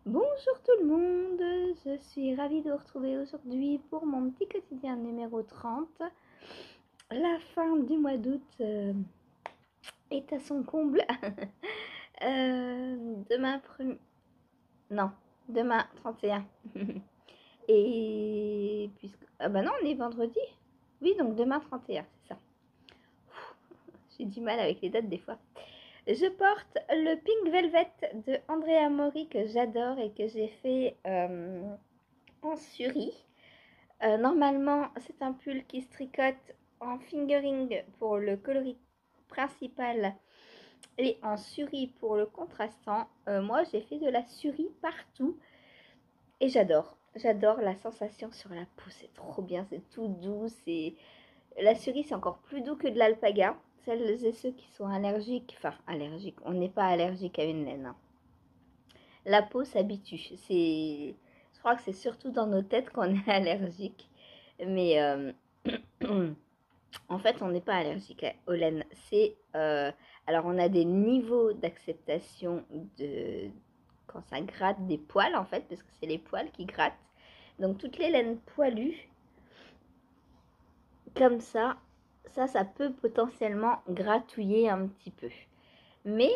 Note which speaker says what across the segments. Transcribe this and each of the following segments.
Speaker 1: Bonjour tout le monde, je suis ravie de vous retrouver aujourd'hui pour mon petit quotidien numéro 30. La fin du mois d'août est à son comble. Demain, non, demain 31. Et puisque... Ah bah non, on est vendredi. Oui, donc demain 31, c'est ça. J'ai du mal avec les dates des fois. Je porte le Pink Velvet de Andrea Mori que j'adore et que j'ai fait en Suri. Normalement, c'est un pull qui se tricote en fingering pour le coloris principal et en suri pour le contrastant. Moi, j'ai fait de la suri partout et j'adore. J'adore la sensation sur la peau, c'est trop bien, c'est tout doux. La suri, c'est encore plus doux que de l'alpaga. Celles et ceux qui sont allergiques, enfin allergiques, on n'est pas allergique à une laine, hein. La peau s'habitue. Je crois que c'est surtout dans nos têtes qu'on est allergique. Mais en fait, on n'est pas allergique aux laines. Alors, on a des niveaux d'acceptation quand ça gratte des poils, en fait, parce que c'est les poils qui grattent. Donc, toutes les laines poilues, comme ça peut potentiellement gratouiller un petit peu. Mais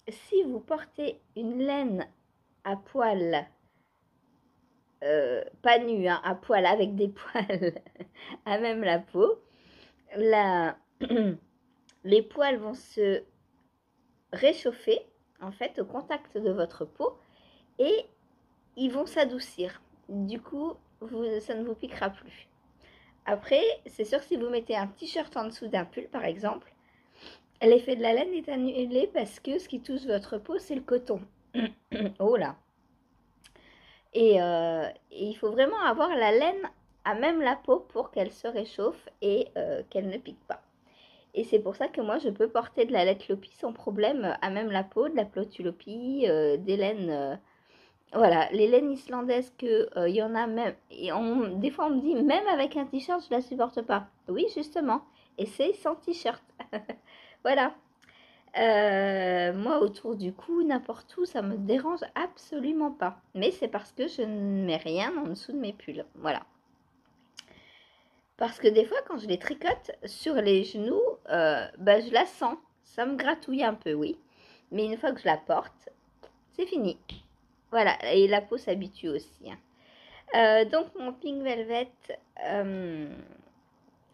Speaker 1: si vous portez une laine à poils, pas nue, hein, à poils avec des poils à même la peau, les poils vont se réchauffer en fait au contact de votre peau et ils vont s'adoucir. Du coup, ça ne vous piquera plus. Après, c'est sûr, si vous mettez un t-shirt en dessous d'un pull par exemple, l'effet de la laine est annulé parce que ce qui touche votre peau, c'est le coton. Oh là. Et il faut vraiment avoir la laine à même la peau pour qu'elle se réchauffe et qu'elle ne pique pas. Et c'est pour ça que moi, je peux porter de la laittelopie sans problème à même la peau, de la plotulopie, des laines. Voilà, les laines islandaises il y en a même. Et des fois, on me dit, même avec un t-shirt, je la supporte pas. Oui, justement. Et c'est sans t-shirt. Voilà. Moi, autour du cou, n'importe où, ça me dérange absolument pas. Mais c'est parce que je ne mets rien en dessous de mes pulls. Voilà. Parce que des fois, quand je les tricote sur les genoux, je la sens. Ça me gratouille un peu, oui. Mais une fois que je la porte, c'est fini. Voilà, et la peau s'habitue aussi, hein. Donc, mon Pink Velvet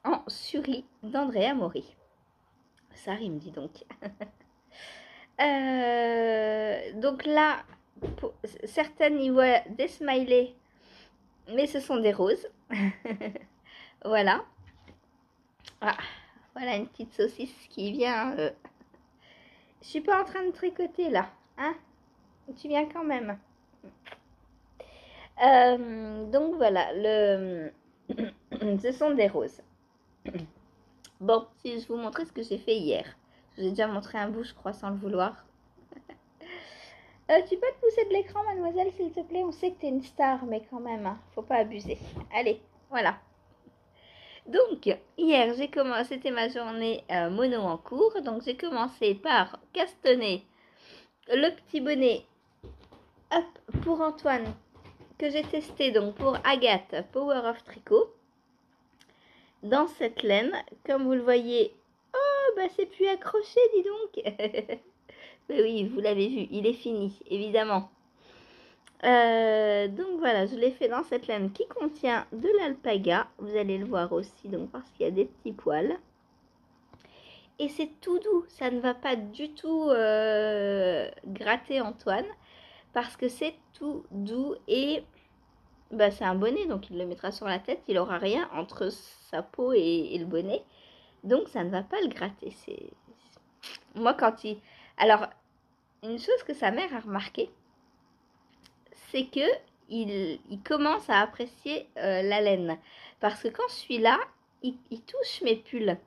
Speaker 1: en suri d'Andrea Mori. Ça rime, dis donc. Donc là, certaines y voient des smileys, mais ce sont des roses. Voilà. Ah, voilà une petite saucisse qui vient. Je suis pas en train de tricoter là, hein. Tu viens quand même. Donc voilà, ce sont des roses. Bon, si je vous montrais ce que j'ai fait hier. Je vous ai déjà montré un bout, je crois, sans le vouloir. Tu peux te pousser de l'écran, mademoiselle, s'il te plaît? On sait que t'es une star, mais quand même, hein, faut pas abuser. Allez, voilà. Donc, hier, c'était ma journée mono en cours. Donc, j'ai commencé par castanner le petit bonnet, hop, pour Antoine, que j'ai testé, donc pour Agathe, Power of Tricot. Dans cette laine, comme vous le voyez, oh, bah c'est plus accroché, dis donc. Mais oui, vous l'avez vu, il est fini, évidemment. Donc voilà, je l'ai fait dans cette laine qui contient de l'alpaga. Vous allez le voir aussi, donc parce qu'il y a des petits poils. Et c'est tout doux, ça ne va pas du tout gratter Antoine, parce que c'est tout doux et c'est un bonnet, donc il le mettra sur la tête, il n'aura rien entre sa peau et le bonnet, donc ça ne va pas le gratter. Moi quand il... Alors, une chose que sa mère a remarqué, c'est que il commence à apprécier la laine, parce que quand je suis là, il touche mes pulls.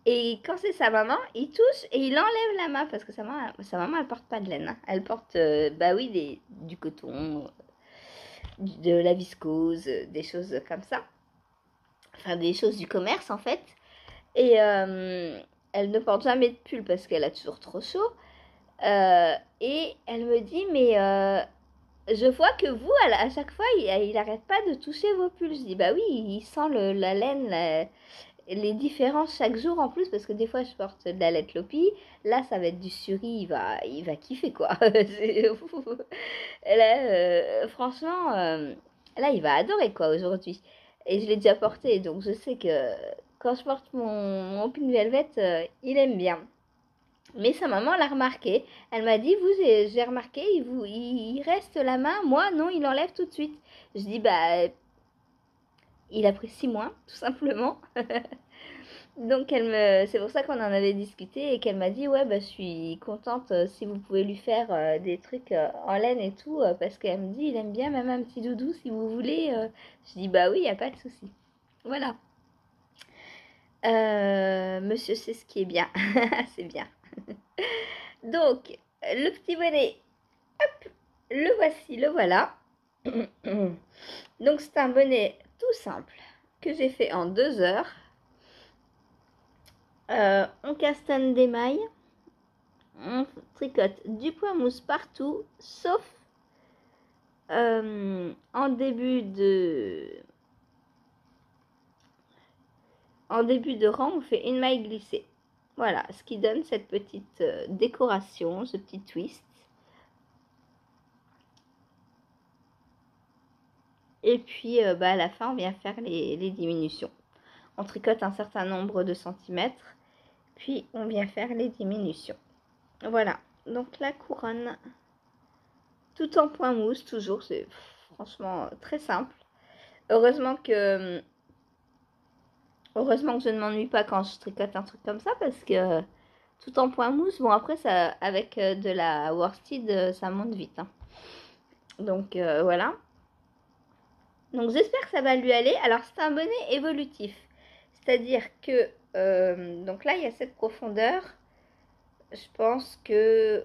Speaker 1: Et quand c'est sa maman, il touche et il enlève la main parce que sa maman elle porte pas de laine, hein. Elle porte, du coton, de la viscose, des choses comme ça. Enfin, des choses du commerce en fait. Et elle ne porte jamais de pull parce qu'elle a toujours trop chaud. Et elle me dit, mais je vois que vous, à chaque fois, il arrête pas de toucher vos pulls. Je dis, bah oui, il sent la laine, les différences chaque jour en plus, parce que des fois, je porte de la laine Lopi. Là, ça va être du Suri, il va kiffer, quoi. Là, franchement, là, il va adorer, quoi, aujourd'hui. Et je l'ai déjà porté, donc je sais que quand je porte mon pull velvet, il aime bien. Mais sa maman l'a remarqué. Elle m'a dit, vous, j'ai remarqué, il reste la main. Moi, non, il enlève tout de suite. Je dis, bah, il apprécie moins, tout simplement. Donc, c'est pour ça qu'on en avait discuté et qu'elle m'a dit, ouais, bah, je suis contente si vous pouvez lui faire des trucs en laine et tout, parce qu'elle me dit, il aime bien même un petit doudou si vous voulez. Je dis, bah oui, il n'y a pas de souci. Voilà. Monsieur sait ce qui est bien. C'est bien. Donc, le petit bonnet, hop, le voici, le voilà. Donc, c'est un bonnet tout simple que j'ai fait en 2 heures. On castanne des mailles. On tricote du point mousse partout, sauf en début de rang, on fait une maille glissée. Voilà, ce qui donne cette petite décoration, ce petit twist. Et puis, à la fin, on vient faire les diminutions. On tricote un certain nombre de centimètres, puis on vient faire les diminutions. Voilà, donc la couronne, tout en point mousse, toujours, c'est franchement très simple. Heureusement que je ne m'ennuie pas quand je tricote un truc comme ça, parce que tout en point mousse, bon après, ça, avec de la worsted, ça monte vite. Hein. Donc voilà. Donc j'espère que ça va lui aller. Alors c'est un bonnet évolutif. C'est-à-dire que, donc là, il y a cette profondeur. Je pense que,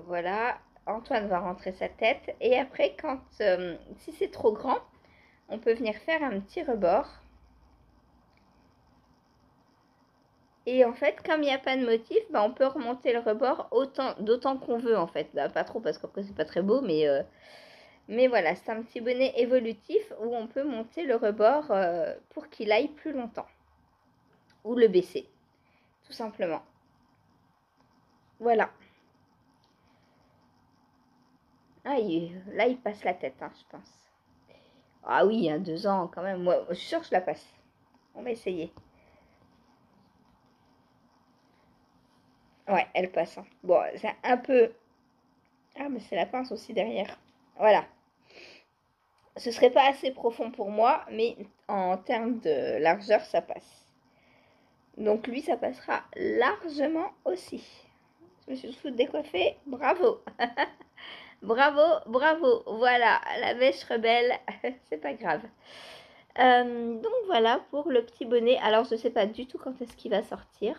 Speaker 1: voilà, Antoine va rentrer sa tête. Et après, si c'est trop grand, on peut venir faire un petit rebord. Et en fait, comme il n'y a pas de motif, bah, on peut remonter le rebord d'autant qu'on veut, en fait. Bah, pas trop, parce qu'après, c'est pas très beau, mais voilà, c'est un petit bonnet évolutif où on peut monter le rebord pour qu'il aille plus longtemps. Ou le baisser, tout simplement. Voilà. Ah, là, il passe la tête, hein, je pense. Ah oui, il y a 2 ans, quand même. Moi, je suis sûre que je la passe. On va essayer. Ouais, elle passe. Hein. Bon, c'est un peu... Ah, mais c'est la pince aussi derrière. Voilà. Ce serait pas assez profond pour moi, mais en termes de largeur, ça passe. Donc lui, ça passera largement aussi. Je me suis tout décoiffée. Bravo. Bravo, bravo. Voilà, la mèche rebelle. C'est pas grave. Donc voilà pour le petit bonnet. Alors, je sais pas du tout quand est-ce qu'il va sortir.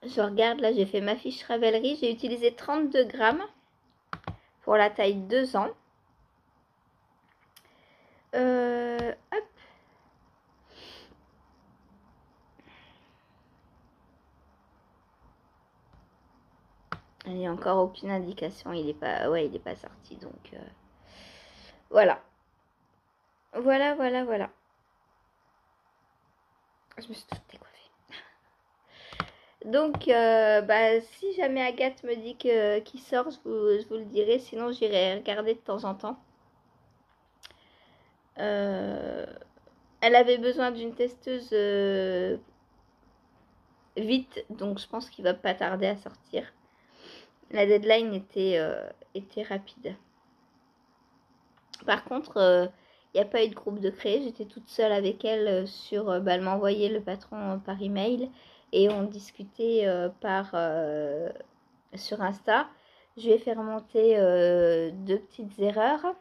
Speaker 1: Je regarde, là, j'ai fait ma fiche Ravelry. J'ai utilisé 32 grammes pour la taille 2 ans. Hop. Il n'y a encore aucune indication. Il est pas sorti. Donc, voilà. Voilà. Je me suis toute décoiffée. Donc, si jamais Agathe me dit qu'il sort, je vous le dirai. Sinon, j'irai regarder de temps en temps. Elle avait besoin d'une testeuse vite, donc je pense qu'il va pas tarder à sortir. La deadline était rapide. Par contre, il n'y a pas eu de groupe de créer. J'étais toute seule avec elle elle m'a envoyé le patron par email et on discutait sur Insta. Je vais faire remonter 2 petites erreurs.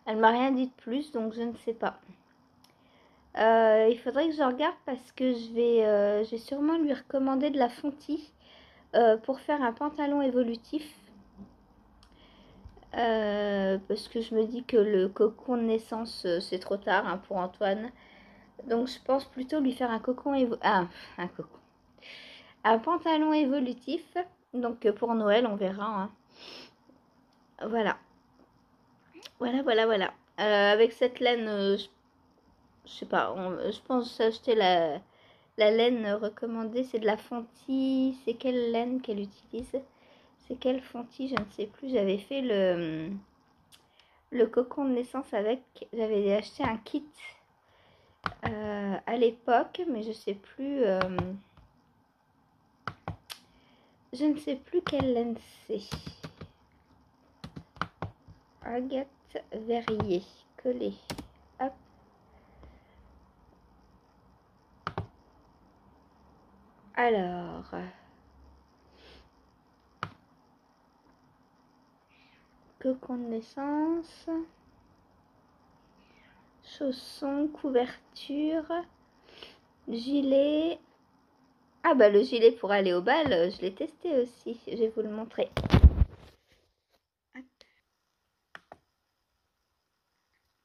Speaker 1: Elle m'a rien dit de plus, donc je ne sais pas. Il faudrait que je regarde parce que je vais sûrement lui recommander de la fontie pour faire un pantalon évolutif. Parce que je me dis que le cocon de naissance, c'est trop tard hein, pour Antoine. Donc je pense plutôt lui faire un un pantalon évolutif. Donc pour Noël, on verra. Hein. Voilà. Voilà. Avec cette laine, je sais pas, je pense acheter la laine recommandée, c'est de la Fonty. C'est quelle laine qu'elle utilise? C'est quelle Fonty? Je ne sais plus. J'avais fait le cocon de naissance avec. J'avais acheté un kit à l'époque, mais je sais plus. Je ne sais plus quelle laine c'est. Agathe Verrier, collé. Hop. Alors, cocon de naissance, chaussons, couverture, gilet. Ah bah le gilet pour aller au bal, je l'ai testé aussi, je vais vous le montrer.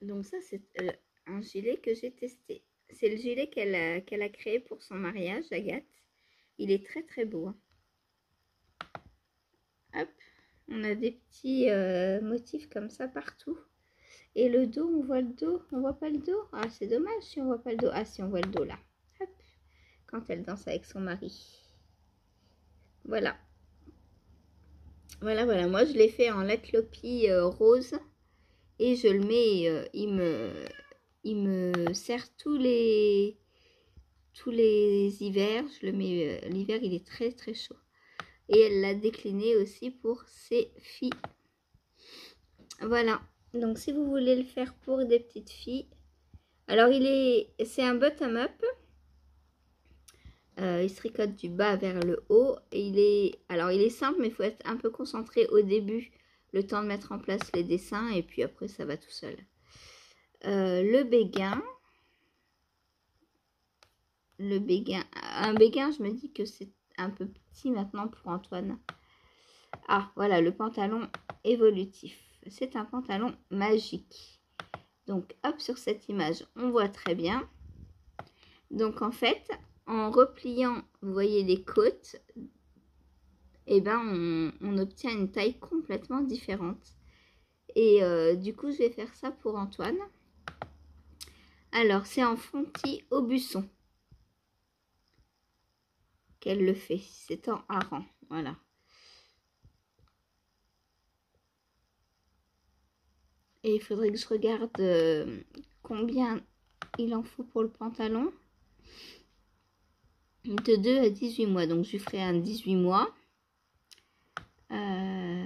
Speaker 1: Donc ça c'est un gilet que j'ai testé. C'est le gilet qu'elle a créé pour son mariage, Agathe. Il est très beau. Hein. Hop, on a des petits motifs comme ça partout. Et le dos, on voit le dos, on voit pas le dos. Ah, c'est dommage si on voit pas le dos. Ah, si on voit le dos là. Hop, quand elle danse avec son mari. Voilà. Voilà. Moi, je l'ai fait en latlopie rose. Et je le mets, il me sert tous les hivers. Je le mets, l'hiver, il est très chaud. Et elle l'a décliné aussi pour ses filles. Voilà. Donc, si vous voulez le faire pour des petites filles. Alors, c'est un bottom-up. Il se tricote du bas vers le haut. Et il est simple, mais il faut être un peu concentré au début. Le temps de mettre en place les dessins. Et puis après, ça va tout seul. Le béguin. Un béguin, je me dis que c'est un peu petit maintenant pour Antoine. Ah, voilà, le pantalon évolutif. C'est un pantalon magique. Donc, hop, sur cette image, on voit très bien. Donc, en fait, en repliant, vous voyez les côtes, et ben, on obtient une taille complètement différente. Et du coup, je vais faire ça pour Antoine. Alors, c'est en Fonty Aubusson qu'elle le fait. C'est en hareng, voilà. Et il faudrait que je regarde combien il en faut pour le pantalon. De 2 à 18 mois. Donc, je lui ferai un 18 mois. Ah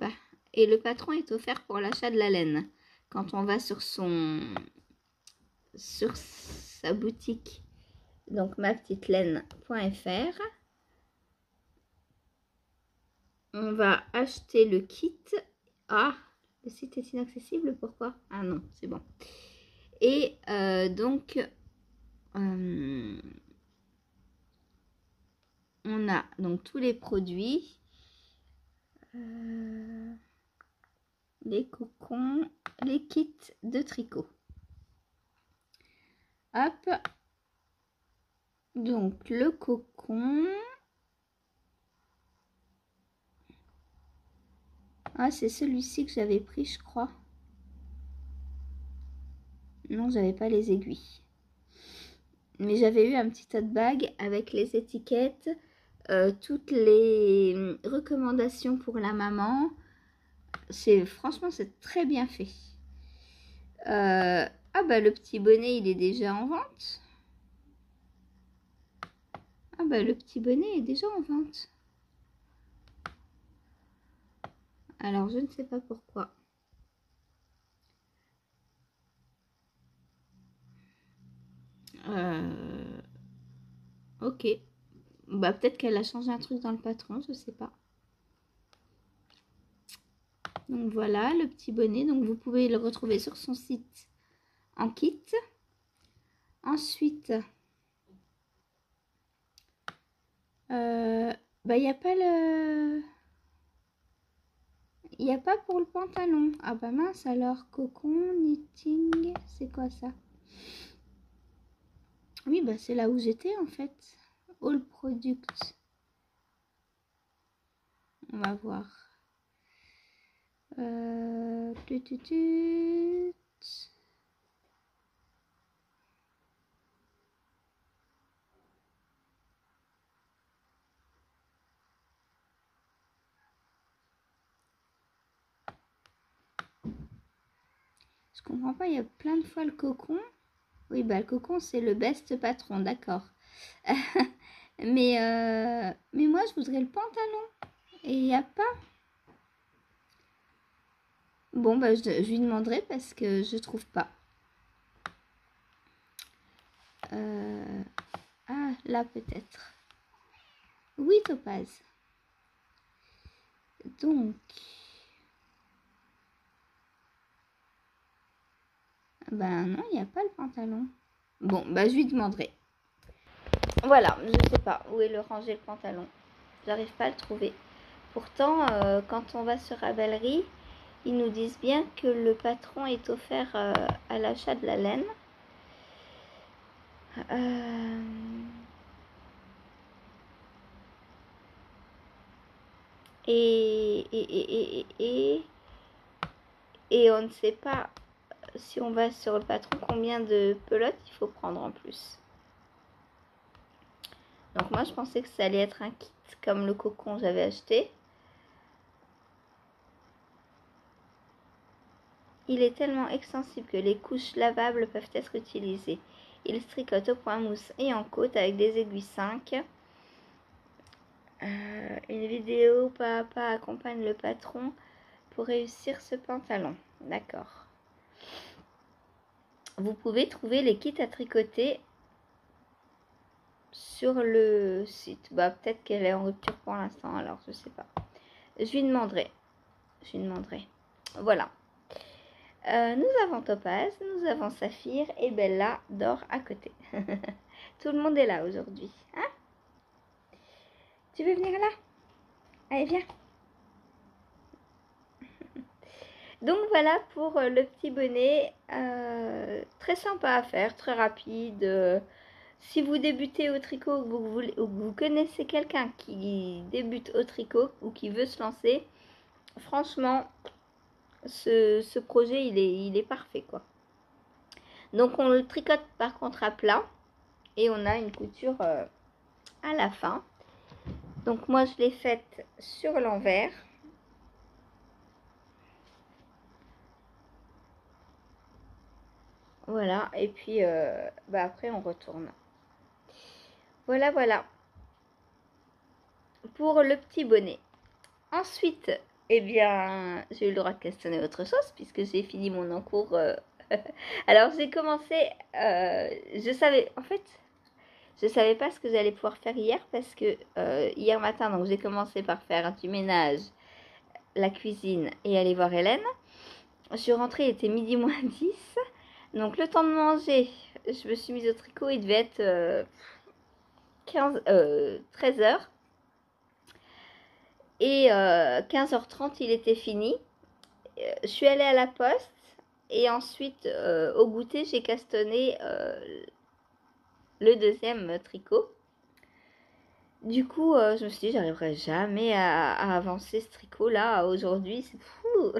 Speaker 1: bah. Et le patron est offert pour l'achat de la laine. Quand on va sur sa boutique. Donc, mapetitelaine.fr. On va acheter le kit. Ah, le site est inaccessible. Pourquoi? Ah non, c'est bon. Et donc, on a donc tous les produits. Les cocons, les kits de tricot. Hop. Donc, le cocon. Ah, c'est celui-ci que j'avais pris, je crois. Non, j'avais pas les aiguilles. Mais j'avais eu un petit tote bag avec les étiquettes, toutes les recommandations pour la maman. Franchement, c'est très bien fait. Ah bah, le petit bonnet, il est déjà en vente. Ah bah, le petit bonnet est déjà en vente. Alors, je ne sais pas pourquoi. Ok. Bah, peut-être qu'elle a changé un truc dans le patron, je sais pas. Donc voilà, le petit bonnet. Donc vous pouvez le retrouver sur son site en kit. Ensuite, bah, il n'y a pas le... Il n'y a pas pour le pantalon. Ah bah mince alors, cocon, knitting, c'est quoi ça? Oui, bah c'est là où j'étais en fait. All product. On va voir. Tut, tut. Je comprends pas, il y a plein de fois le cocon. Oui, bah le cocon, c'est le best patron, d'accord. mais moi, je voudrais le pantalon. Et il n'y a pas. Bon, bah je lui demanderai parce que je trouve pas. Ah, là peut-être. Oui, Topaz. Donc... Ben non, il n'y a pas le pantalon. Bon, bah je lui demanderai. Voilà, je sais pas où est le ranger le pantalon. J'arrive pas à le trouver. Pourtant, quand on va sur Ravelry, ils nous disent bien que le patron est offert à l'achat de la laine. Et on ne sait pas, si on va sur le patron, combien de pelotes il faut prendre en plus. Donc moi, je pensais que ça allait être un kit comme le cocon j'avais acheté. Il est tellement extensible que les couches lavables peuvent être utilisées. Il se tricote au point mousse et en côte avec des aiguilles 5. Une vidéo pas à pas accompagne le patron pour réussir ce pantalon. D'accord. Vous pouvez trouver les kits à tricoter sur le site. Bah peut-être qu'elle est en rupture pour l'instant, alors je sais pas. Je lui demanderai. Voilà. Nous avons Topaz, nous avons Saphir et Bella dort à côté. Tout le monde est là aujourd'hui. Hein? Tu veux venir là? Allez, viens. Donc voilà pour le petit bonnet. Très sympa à faire, très rapide. Si vous débutez au tricot ou que vous connaissez quelqu'un qui débute au tricot ou qui veut se lancer, franchement, ce projet, il est parfait, quoi. Donc, on le tricote par contre à plat et on a une couture à la fin. Donc, moi, je l'ai faite sur l'envers. Voilà, et puis bah après, on retourne. Voilà, voilà. Pour le petit bonnet. Ensuite, eh bien, j'ai eu le droit de castanner autre chose puisque j'ai fini mon encours. Alors, j'ai commencé, je savais pas ce que j'allais pouvoir faire hier parce que hier matin, donc j'ai commencé par faire du ménage, la cuisine et aller voir Hélène. Je suis rentrée, il était midi moins 10. Donc, le temps de manger, je me suis mise au tricot, il devait être 13 heures. Et 15h30, il était fini. Je suis allée à la poste et ensuite au goûter, j'ai castonné le deuxième tricot. Du coup, je me suis dit, j'arriverai jamais à avancer ce tricot là aujourd'hui, c'est fou.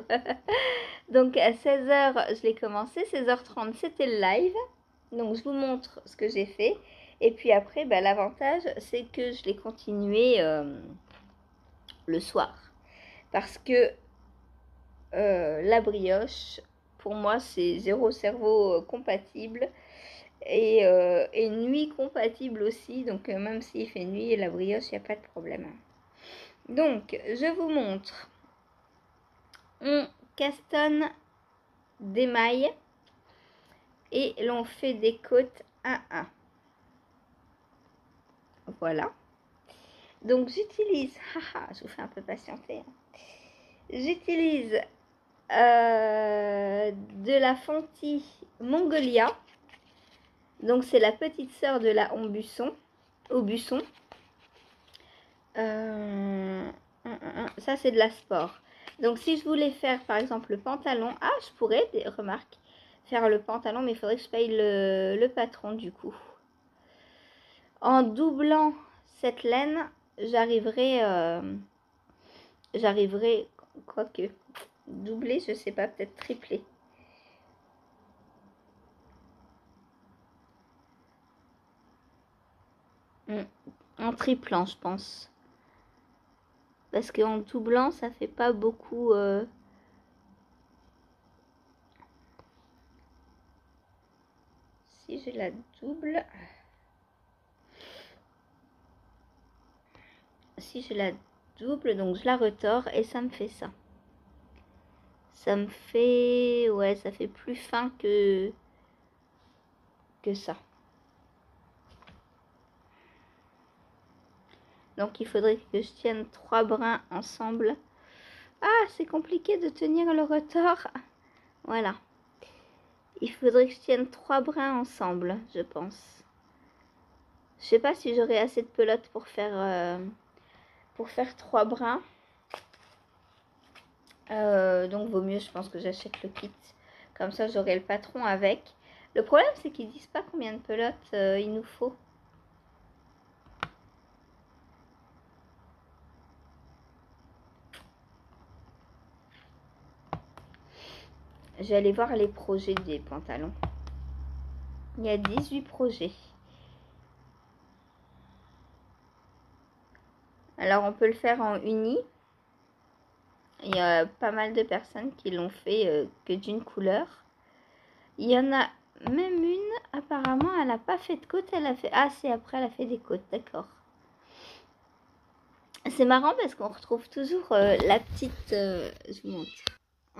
Speaker 1: Donc à 16h, je l'ai commencé, 16h30, c'était le live. Donc je vous montre ce que j'ai fait. Et puis après, bah, l'avantage, c'est que je l'ai continué le soir. Parce que la brioche, pour moi, c'est zéro cerveau compatible. Et nuit compatible aussi. Donc même s'il fait nuit, la brioche, il n'y a pas de problème. Donc, je vous montre. On castonne des mailles et l'on fait des côtes 1-1. Voilà. Donc, j'utilise... Haha, je vous fais un peu patienter. J'utilise de la Fonty Mongolia. Donc, c'est la petite sœur de la Aubusson. Ça, c'est de la sport. Donc, si je voulais faire, par exemple, le pantalon... Ah, je pourrais, remarque, faire le pantalon, mais il faudrait que je paye le patron, du coup. En doublant cette laine, j'arriverai j'arriverai, quoique, doubler, je sais pas, peut-être tripler. En triplant, je pense. Parce qu'en doublant, ça fait pas beaucoup... Si je la double... Si je la double, donc je la retors et ça me fait ça. Ça me fait... Ouais, ça fait plus fin que ça. Donc il faudrait que je tienne 3 brins ensemble. Ah, c'est compliqué de tenir le retors. Voilà. Il faudrait que je tienne 3 brins ensemble, je pense. Je sais pas si j'aurai assez de pelote pour faire 3 brins. Donc vaut mieux, je pense que j'achète le kit. Comme ça, j'aurai le patron avec. Le problème, c'est qu'ils disent pas combien de pelotes il nous faut. J'allais voir les projets des pantalons. Il y a 18 projets. Alors, on peut le faire en uni. Il y a pas mal de personnes qui l'ont fait que d'une couleur. Il y en a même une, apparemment, elle n'a pas fait de côte. Elle a fait... Ah, c'est après, elle a fait des côtes, d'accord. C'est marrant parce qu'on retrouve toujours la petite... je vous montre.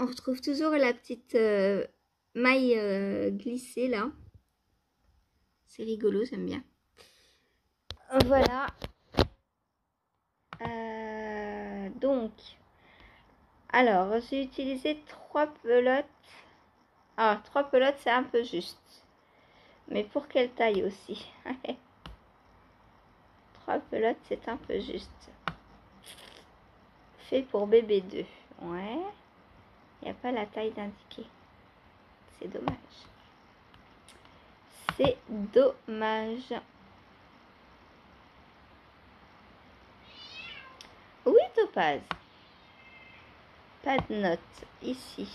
Speaker 1: On retrouve toujours la petite maille glissée, là. C'est rigolo, j'aime bien. Voilà. Donc, alors, j'ai utilisé 3 pelotes. Ah, 3 pelotes, c'est un peu juste. Mais pour quelle taille aussi? 3 pelotes, c'est un peu juste. Fait pour bébé 2. Ouais. Il n'y a pas la taille d'indiquer. C'est dommage. C'est dommage. Oui, Topaz. Pas de note ici.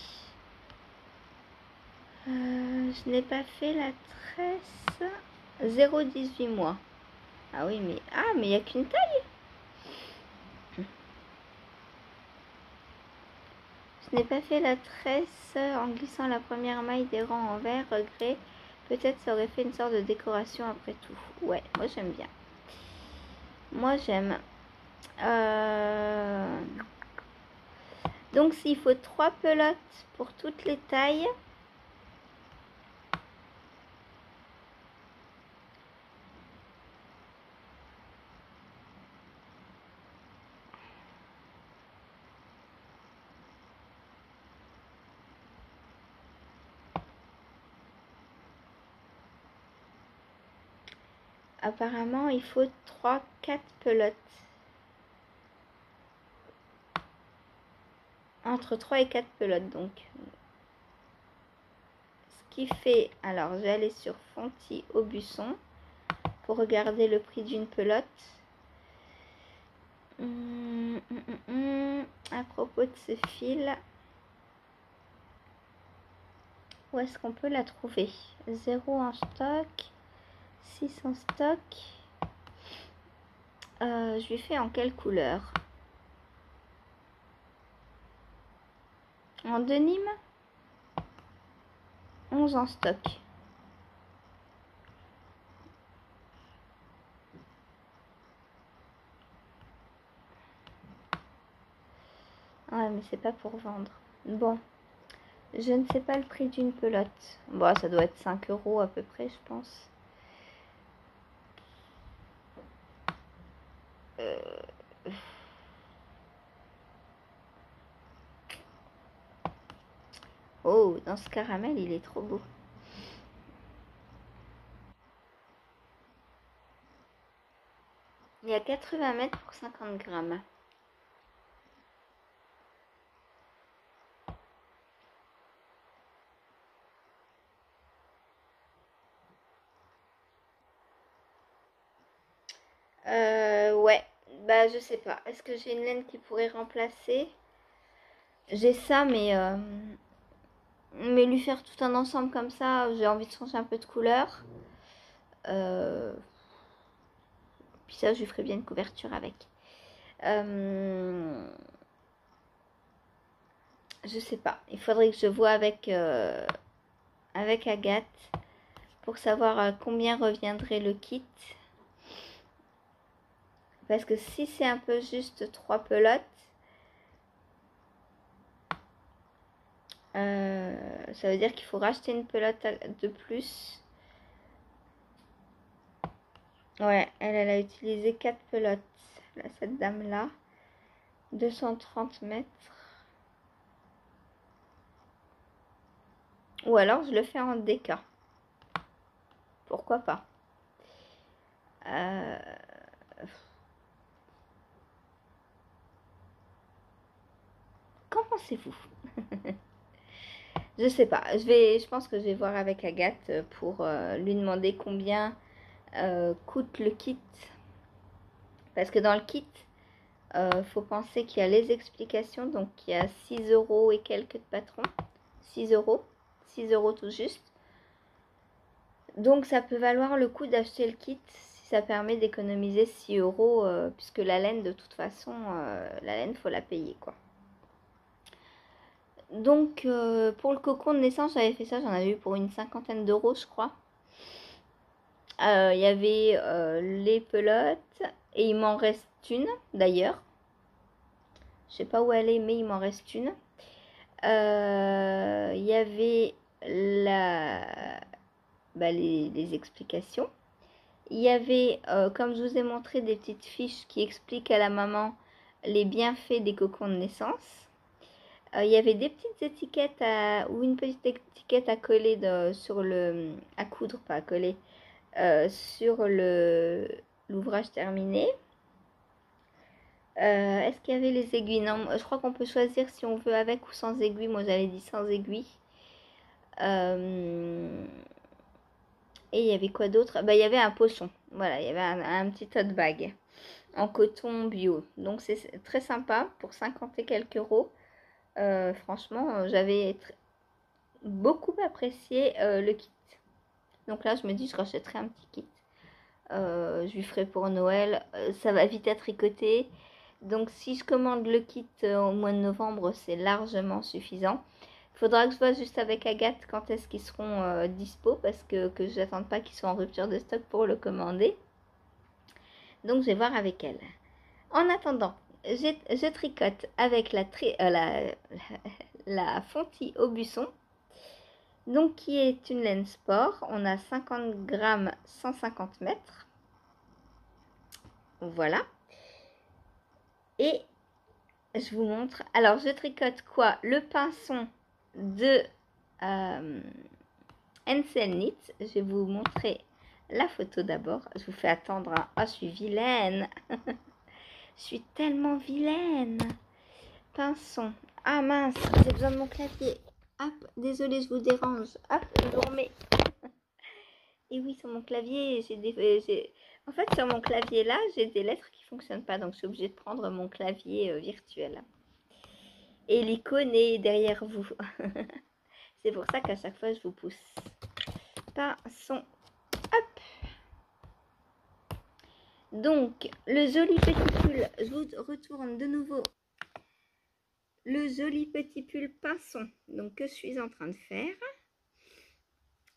Speaker 1: Je n'ai pas fait la tresse. 0,18 mois. Ah oui, mais... Ah, mais il n'y a qu'une taille. Je n'ai pas fait la tresse en glissant la première maille des rangs en vert. Regret. Peut-être ça aurait fait une sorte de décoration après tout. Ouais, moi j'aime bien. Moi j'aime. Donc s'il faut 3 pelotes pour toutes les tailles. Apparemment il faut 3-4 pelotes. Entre 3 et 4 pelotes donc. Ce qui fait... Alors je vais aller sur Fonty Aubusson pour regarder le prix d'une pelote. À propos de ce fil, où est-ce qu'on peut la trouver? 0 en stock, 6 en stock. Je lui fais en quelle couleur? En denim? 11 en stock. Ouais, mais c'est pas pour vendre. Bon, je ne sais pas le prix d'une pelote. Bon, ça doit être 5 € à peu près, je pense. Oh, dans ce caramel, il est trop beau. Il y a 80 mètres pour 50 grammes. Ouais, Bah, je sais pas. Est-ce que j'ai une laine qui pourrait remplacer? J'ai ça, mais lui faire tout un ensemble comme ça, j'ai envie de changer un peu de couleur. Euh, Puis ça, je lui ferai bien une couverture avec. Je sais pas. Il faudrait que je vois avec Agathe pour savoir combien reviendrait le kit. Parce que si c'est un peu juste 3 pelotes, ça veut dire qu'il faut racheter une pelote de plus. Ouais, elle a utilisé 4 pelotes. Là, cette dame-là. 230 mètres. Ou alors je le fais en DK. Pourquoi pas. Qu'en pensez-vous? Je sais pas. Je pense que je vais voir avec Agathe pour lui demander combien coûte le kit. Parce que dans le kit, faut penser qu'il y a les explications. Donc il y a 6 € et quelques de patron. 6 euros. 6 € tout juste. Donc ça peut valoir le coup d'acheter le kit si ça permet d'économiser 6 €. Puisque la laine, de toute façon, la laine, faut la payer quoi. Donc pour le cocon de naissance, j'avais fait ça. J'en avais eu pour une 50aine d'euros, je crois. Il y avait les pelotes et il m'en reste une d'ailleurs. Je sais pas où elle est, mais il m'en reste une. Il y avait les explications. Il y avait, comme je vous ai montré, des petites fiches qui expliquent à la maman les bienfaits des cocons de naissance. Il y avait des petites étiquettes ou une petite étiquette à coller à coudre, pas à coller, sur l'ouvrage terminé. Est-ce qu'il y avait les aiguilles? Non, je crois qu'on peut choisir si on veut avec ou sans aiguille. Moi, j'avais dit sans aiguille. Et il y avait quoi d'autre? Bah, il y avait un pochon. Voilà, il y avait un petit tote bag en coton bio. Donc, c'est très sympa pour 50 et quelques euros. Franchement, j'avais beaucoup apprécié le kit. Donc là, je me dis, je rachèterai un petit kit. Je lui ferai pour Noël. Ça va vite être tricoté. Donc si je commande le kit au mois de novembre, c'est largement suffisant. Il faudra que je vois juste avec Agathe quand est-ce qu'ils seront dispo, parce que je n'attende pas qu'ils soient en rupture de stock pour le commander. Donc je vais voir avec elle. En attendant, je tricote avec la Fonty Aubusson. Donc qui est une laine sport. On a 50 grammes, 150 mètres. Voilà. Et je vous montre. Alors, je tricote quoi? Le pinson de NCL Knit. Je vais vous montrer la photo d'abord. Je vous fais attendre. Hein. Oh, je suis vilaine. Je suis tellement vilaine. Pinson. Ah mince, j'ai besoin de mon clavier. Hop, désolée, je vous dérange. Hop, je vous remets. Et oui, sur mon clavier, en fait, sur mon clavier là, j'ai des lettres qui ne fonctionnent pas. Donc, je suis obligée de prendre mon clavier virtuel. Et l'icône est derrière vous. C'est pour ça qu'à chaque fois, je vous pousse. Pinson. Hop. Donc, le joli petit pull. Je vous retourne de nouveau. Le joli petit pull pinson. Donc, que je suis en train de faire.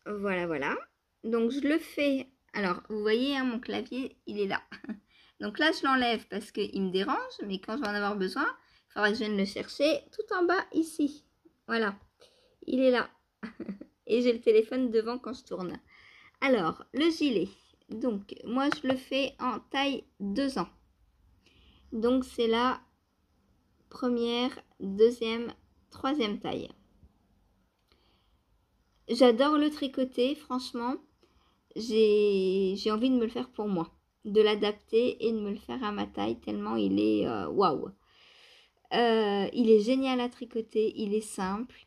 Speaker 1: Voilà, voilà. Donc, je le fais. Alors, vous voyez, hein, mon clavier, il est là. Donc là, je l'enlève parce qu'il me dérange. Mais quand je vais en avoir besoin, il faudra que je vienne le chercher tout en bas, ici. Voilà. Il est là. Et j'ai le téléphone devant quand je tourne. Alors, le gilet. Donc, moi, je le fais en taille 2 ans. Donc, c'est la première, deuxième, troisième taille. J'adore le tricoter, franchement. J'ai envie de me le faire pour moi. De l'adapter et de me le faire à ma taille, tellement il est waouh. Il est génial à tricoter, il est simple.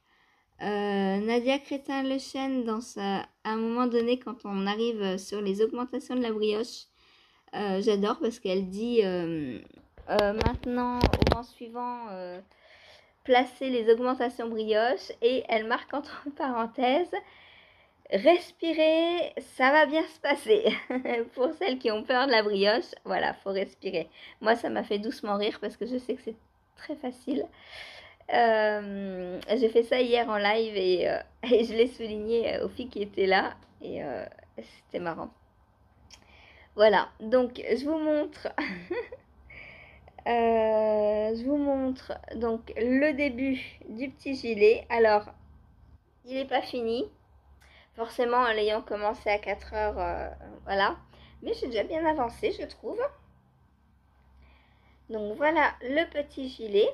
Speaker 1: Nadia Crétin-Le Chêne, à un moment donné, quand on arrive sur les augmentations de la brioche, J'adore parce qu'elle dit maintenant au rang suivant placer les augmentations brioche et elle marque entre parenthèses respirer, ça va bien se passer. Pour celles qui ont peur de la brioche, voilà, faut respirer. Moi, ça m'a fait doucement rire parce que je sais que c'est très facile. J'ai fait ça hier en live et je l'ai souligné aux filles qui étaient là et c'était marrant. Voilà, donc je vous montre donc le début du petit gilet. Alors, il n'est pas fini, forcément en l'ayant commencé à 4 heures, voilà. Mais j'ai déjà bien avancé, je trouve. Donc voilà le petit gilet.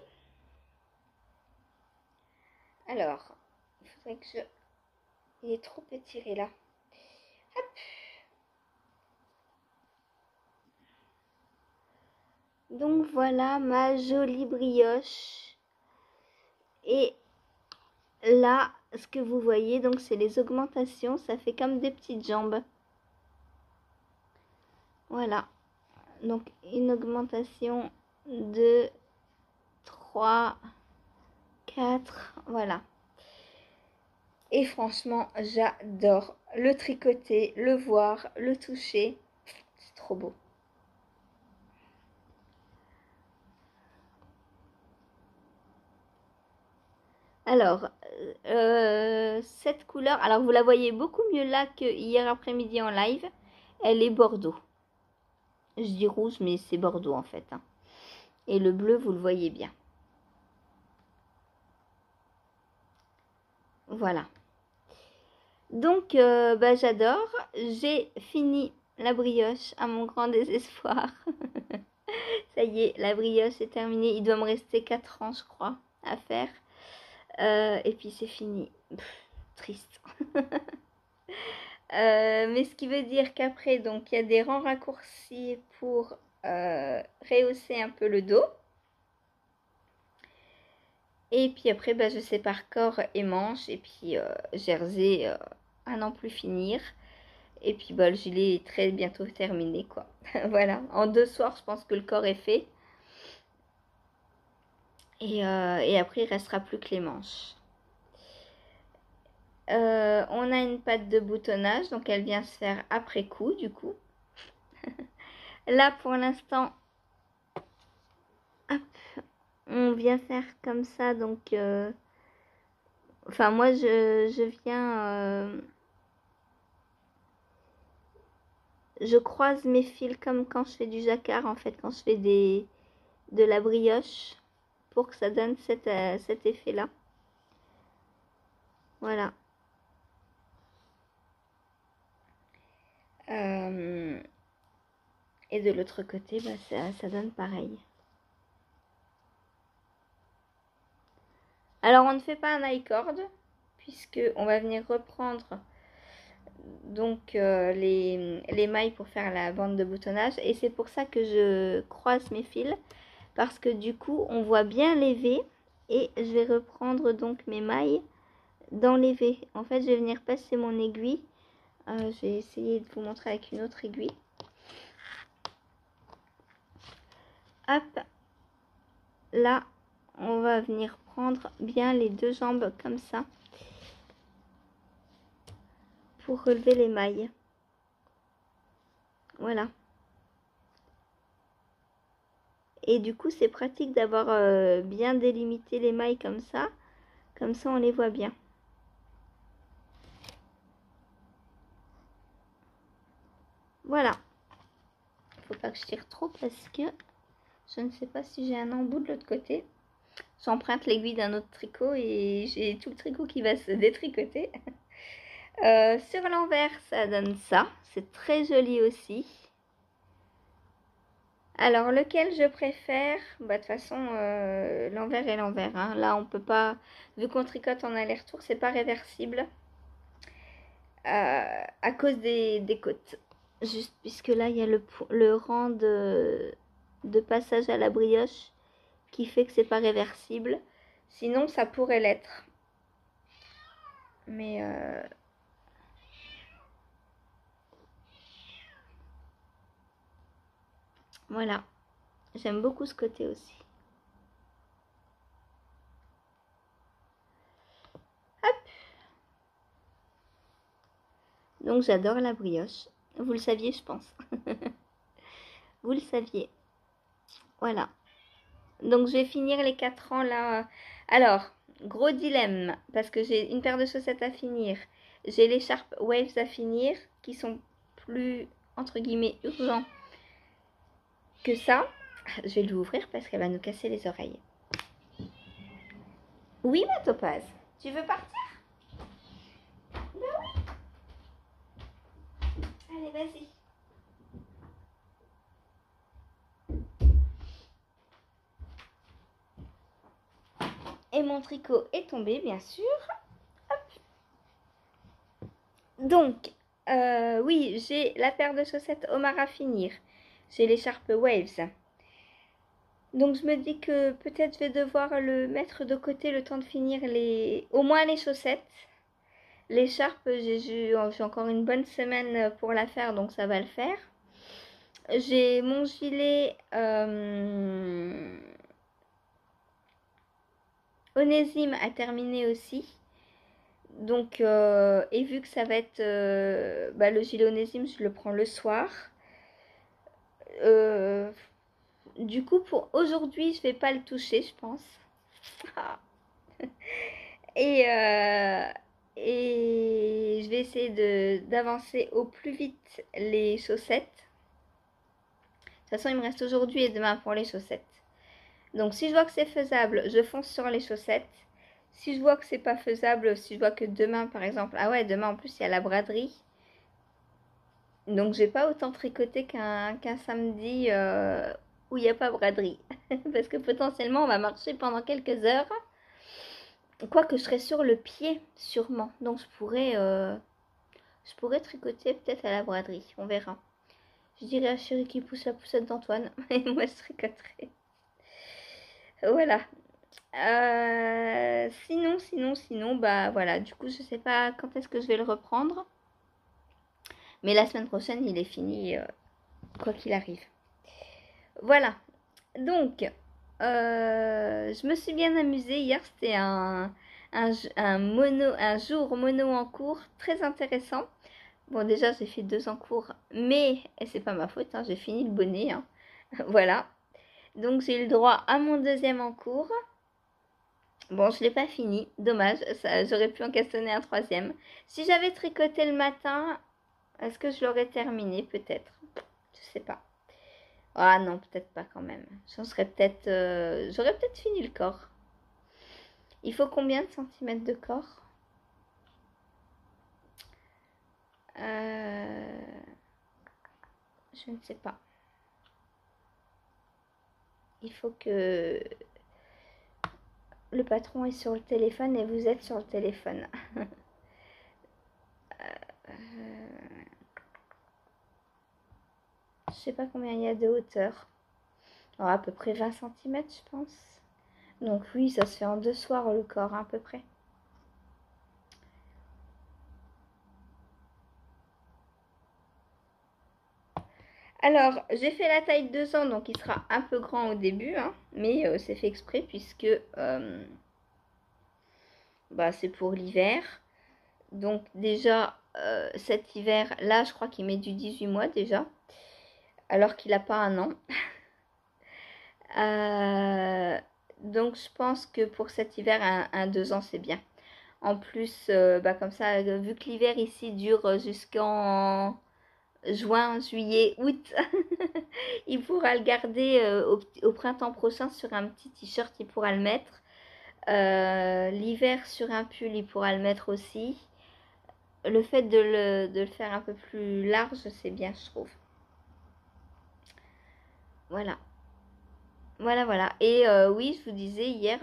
Speaker 1: Alors, il faudrait que je... Il est trop étiré là. Hop. Donc voilà ma jolie brioche. Et là, ce que vous voyez, donc c'est les augmentations. Ça fait comme des petites jambes. Voilà. Donc une augmentation de 3, 4, voilà. Et franchement, j'adore le tricoter, le voir, le toucher. C'est trop beau. Alors, cette couleur, alors vous la voyez beaucoup mieux là que hier après-midi en live. Elle est bordeaux. Je dis rouge, mais c'est bordeaux en fait. Hein. Et le bleu, vous le voyez bien. Voilà. Donc, j'adore. J'ai fini la brioche à mon grand désespoir. Ça y est, la brioche est terminée. Il doit me rester 4 rangs, je crois, à faire. Et puis c'est fini. Triste. Mais ce qui veut dire qu'après, donc, il y a des rangs raccourcis pour rehausser un peu le dos. Et puis après, je sépare corps et manches. Et puis jersey à n'en plus finir. Et puis le gilet est très bientôt terminé, quoi. Voilà, en 2 soirs, je pense que le corps est fait. Et après, il restera plus que les manches. On a une patte de boutonnage, donc elle vient se faire après coup, du coup. Là, pour l'instant, on vient faire comme ça, donc... Enfin, moi, je viens... je croise mes fils comme quand je fais du jacquard, en fait, quand je fais de la brioche, pour que ça donne cet effet-là. Voilà. Et de l'autre côté, ça donne pareil. Alors, on ne fait pas un I-cord, puisque on va venir reprendre donc les mailles pour faire la bande de boutonnage. Et c'est pour ça que je croise mes fils, parce que du coup, on voit bien les V. Et je vais reprendre donc mes mailles dans les V. En fait, je vais venir passer mon aiguille. Je vais essayer de vous montrer avec une autre aiguille. Hop, là, on va venir prendre bien les 2 jambes comme ça pour relever les mailles. Voilà. Et du coup, c'est pratique d'avoir bien délimité les mailles comme ça. Comme ça, on les voit bien. Voilà. Faut pas que je tire trop parce que je ne sais pas si j'ai un embout de l'autre côté. J'emprunte l'aiguille d'un autre tricot et j'ai tout le tricot qui va se détricoter. Sur l'envers, ça donne ça. C'est très joli aussi. Alors, lequel je préfère? De toute façon, l'envers et l'envers. Hein. Là, on peut pas... Vu qu'on tricote en aller-retour, c'est pas réversible. À cause des côtes. Juste puisque là, il y a le rang de passage à la brioche qui fait que c'est pas réversible. Sinon, ça pourrait l'être. Mais... Voilà, j'aime beaucoup ce côté aussi. Hop. Donc j'adore la brioche. Vous le saviez, je pense. Vous le saviez. Voilà. Donc je vais finir les 4 ans là. Alors, gros dilemme, parce que j'ai une paire de chaussettes à finir. J'ai les Sharp Waves à finir, qui sont plus, entre guillemets, urgents que ça. Je vais l'ouvrir parce qu'elle va nous casser les oreilles. Oui, ma Topaz, tu veux partir? Ben oui. Allez, vas-y. Et mon tricot est tombé, bien sûr. Hop. Donc, oui, j'ai la paire de chaussettes Omar à finir. J'ai les Sharp Waves. Donc je me dis que peut-être je vais devoir le mettre de côté le temps de finir au moins les chaussettes. L'écharpe, j'ai encore une bonne semaine pour la faire, donc ça va le faire. J'ai mon gilet Onésime à terminer aussi. Donc, et vu que ça va être le gilet Onésime, je le prends le soir. Du coup, pour aujourd'hui, je vais pas le toucher, je pense. Et je vais essayer d'avancer au plus vite les chaussettes. De toute façon, il me reste aujourd'hui et demain pour les chaussettes. Donc, si je vois que c'est faisable, je fonce sur les chaussettes. Si je vois que c'est pas faisable, si je vois que demain, par exemple... Ah ouais, demain, en plus, il y a la braderie. Donc, j'ai pas autant tricoté qu'un samedi où il n'y a pas braderie. Parce que potentiellement, on va marcher pendant quelques heures. Quoique je serai sur le pied, sûrement. Donc, je pourrais tricoter peut-être à la braderie. On verra. Je dirais à Chérie qui pousse la poussette d'Antoine. Et moi, je tricoterai. Voilà. Sinon, bah voilà. Du coup, je sais pas quand est-ce que je vais le reprendre. Mais la semaine prochaine, il est fini, quoi qu'il arrive. Voilà. Donc, je me suis bien amusée. Hier, c'était un jour mono en cours très intéressant. Bon, déjà, j'ai fait 2 en cours, mais c'est pas ma faute, hein, j'ai fini le bonnet. Hein. Voilà. Donc, j'ai eu le droit à mon 2e en cours. Bon, je l'ai pas fini, dommage, j'aurais pu en cassonner un 3e. Si j'avais tricoté le matin, est-ce que je l'aurais terminé? Peut-être. Je sais pas. Ah non, peut-être pas quand même. J'aurais peut-être fini le corps. Il faut combien de centimètres de corps? Je ne sais pas. Il faut que le patron est sur le téléphone et vous êtes sur le téléphone. Je sais pas combien il y a de hauteur. Alors, à peu près 20 centimètres, je pense. Donc oui, ça se fait en 2 soirs le corps, à peu près. Alors, j'ai fait la taille 2 ans, donc il sera un peu grand au début, hein, mais c'est fait exprès puisque c'est pour l'hiver. Donc déjà, cet hiver, là, je crois qu'il met du 18 mois déjà, alors qu'il n'a pas un an. Donc je pense que pour cet hiver, un 2 ans, c'est bien. En plus, comme ça, vu que l'hiver ici dure jusqu'en juin, juillet, août, il pourra le garder au printemps prochain sur un petit t-shirt, il pourra le mettre. L'hiver sur un pull, il pourra le mettre aussi. Le fait de le faire un peu plus large, c'est bien, je trouve. Voilà. Voilà. Et oui, je vous disais hier,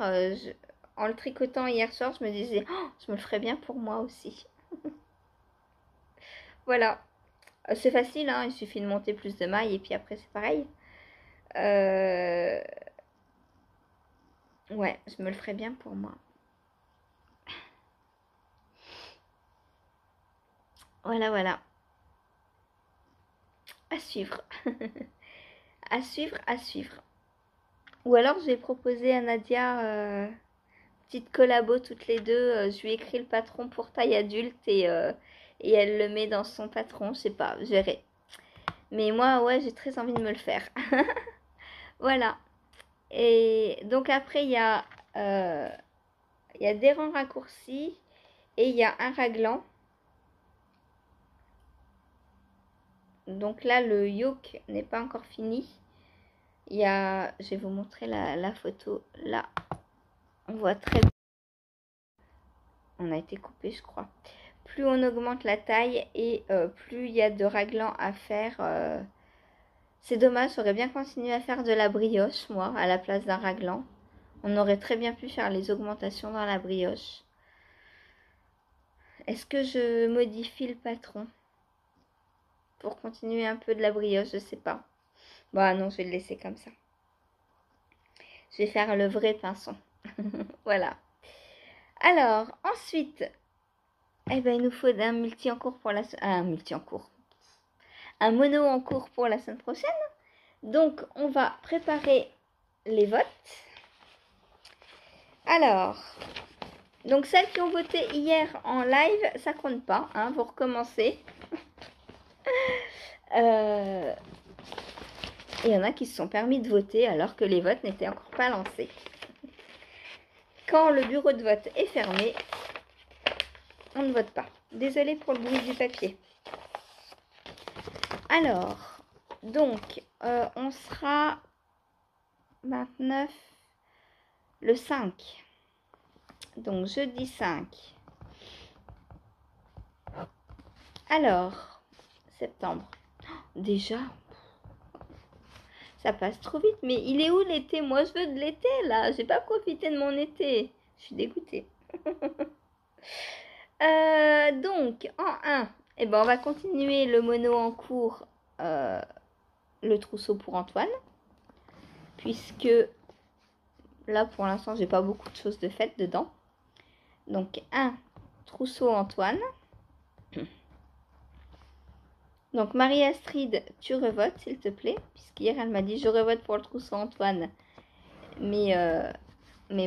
Speaker 1: en le tricotant hier soir, je me disais, oh, je me le ferais bien pour moi aussi. Voilà. C'est facile, hein, il suffit de monter plus de mailles et puis après c'est pareil. Ouais, je me le ferais bien pour moi. Voilà. À suivre. à suivre, à suivre. Ou alors je vais proposer à Nadia petite collabo toutes les deux. Je lui écris le patron pour taille adulte et elle le met dans son patron. Je sais pas, je verrai. Mais moi, ouais, j'ai très envie de me le faire. Voilà. Et donc après, il y a des rangs raccourcis et il y a un raglan. Donc là, le yoke n'est pas encore fini. Il y a, je vais vous montrer la photo. Là, on voit très bien. On a été coupé, je crois. Plus on augmente la taille et plus il y a de raglans à faire. C'est dommage, j'aurais bien continué à faire de la brioche, moi, à la place d'un raglan. On aurait très bien pu faire les augmentations dans la brioche. Est-ce que je modifie le patron pour continuer un peu de la brioche? Je sais pas. Bon, non, je vais le laisser comme ça. Je vais faire le vrai pinson. Voilà. Alors, ensuite, eh ben, il nous faut un multi en cours pour la... un multi en cours. Un mono en cours pour la semaine prochaine. Donc, on va préparer les votes. Alors, donc celles qui ont voté hier en live, ça compte pas, hein, vous recommencez. Il y en a qui se sont permis de voter alors que les votes n'étaient encore pas lancés. Quand le bureau de vote est fermé, on ne vote pas. Désolée pour le bruit du papier. Alors, donc, on sera 29, le 5. Donc, jeudi 5. Alors, septembre. Déjà, ça passe trop vite. Mais il est où l'été? Moi, je veux de l'été, là. J'ai pas profité de mon été. Je suis dégoûtée. Donc, en 1, eh ben, on va continuer le mono en cours, le trousseau pour Antoine. Puisque là, pour l'instant, j'ai pas beaucoup de choses de faites dedans. Donc, 1, trousseau Antoine. Donc, Marie-Astrid, tu revotes, s'il te plaît. Puisqu'hier, elle m'a dit, je revote pour le trousseau Antoine. Mais